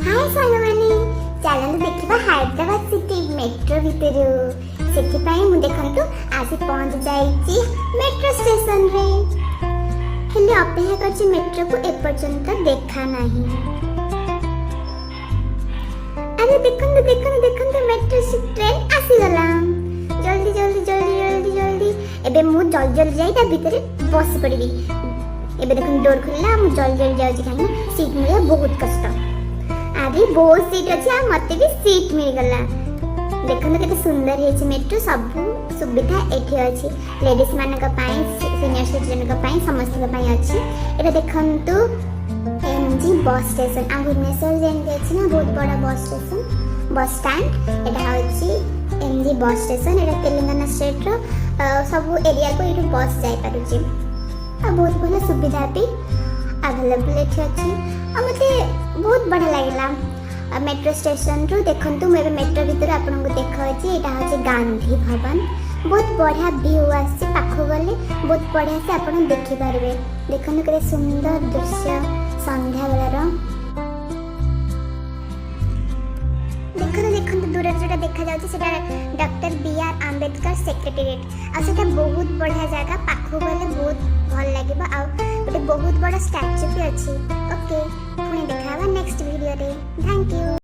हाय साଙ୍ଗमाने चलନ୍ତୁ ଦେଖିବା Hyderabad city metro ଭିତରୁ। ସେଥିପାଇଁ ମୁଁ ଦେଖନ୍ତୁ ଆସି ପହଞ୍ଚି ଯାଇଛି ମେଟ୍ରୋ ଷ୍ଟେସନରେ। ହେଲେ ଅପେକ୍ଷା କରିଛି ମେଟ୍ରୋକୁ ଏପର୍ଯ୍ୟନ୍ତ ଦେଖା ନାହିଁ। ଆରେ ଦେଖନ୍ତୁ ଦେଖନ୍ତୁ ଦେଖନ୍ତୁ ମେଟ୍ରୋ ଟ୍ରେନ୍ ଆସିଗଲା। ଜଲ୍ଦି ଜଲ୍ଦି ଜଲ୍ଦି ଜଲ୍ଦି ଜଲ୍ଦି ଏବେ ମୁଁ ଜଲ୍ଦି ଜଲ୍ଦି ଯାଇ ତା ଭିତରେ ବସି ପଡ଼ିବି। ଏବେ ଦେଖନ୍ତୁ ଡୋର ଖୋଲିଲା। ମୁଁ ଜଲ୍ଦି ଜଲ୍ଦି ଯାଉଛି କାହିଁକି ସିଟ୍ ମିଳିବା ବହୁତ କଷ୍ଟ। आदि बहुत सीट अच्छी आ मते भी सीट मिल गला। देखंतु केते सुंदर हेछि मेट्रो। सब सुविधा एठी अछि लेडीज मानक पई सीनियर सिटीजन का पई समस्त का पई अछि। एटा देखंतु एमजी बस स्टेशन आ भुवनेश्वर जेन अछि ना बहुत बड़ा बस स्टेशन बस स्टैंड। एटा अछि एमजी बस स्टेशन। एटा तेलंगाना स्टेट रो सब एरिया को एटू बस जाय पारुछि आ बहुत बड़ा सुविधा भी अवेलेबल एठी अछि। आ मते बहुत बढ़िया लगला मेट्रो स्टेशन रु। देखंतु मैं मेट्रो भीतर आपन को देखाउछि एटा होछि गांधी भवन। बहुत बढ़िया व्यू आसी पाखो गले बहुत बढ़िया से आपन देखि पारबे। देखंतु केते सुंदर दृश्य संध्या बेलार। देखंतु देखंतु दूर जेटा देखा जाउछि सेटा डॉक्टर बीआर आंबेडकर सेक्रेटेरिएट आ सेटा बहुत बढ़िया जगह पाखो गले बहुत भल लागिबा। आ गोटे बहुत बड़ा स्टैच्यू भी अछि। ओके पुणी देखा नेक्स्ट वीडियो रे। Thank you.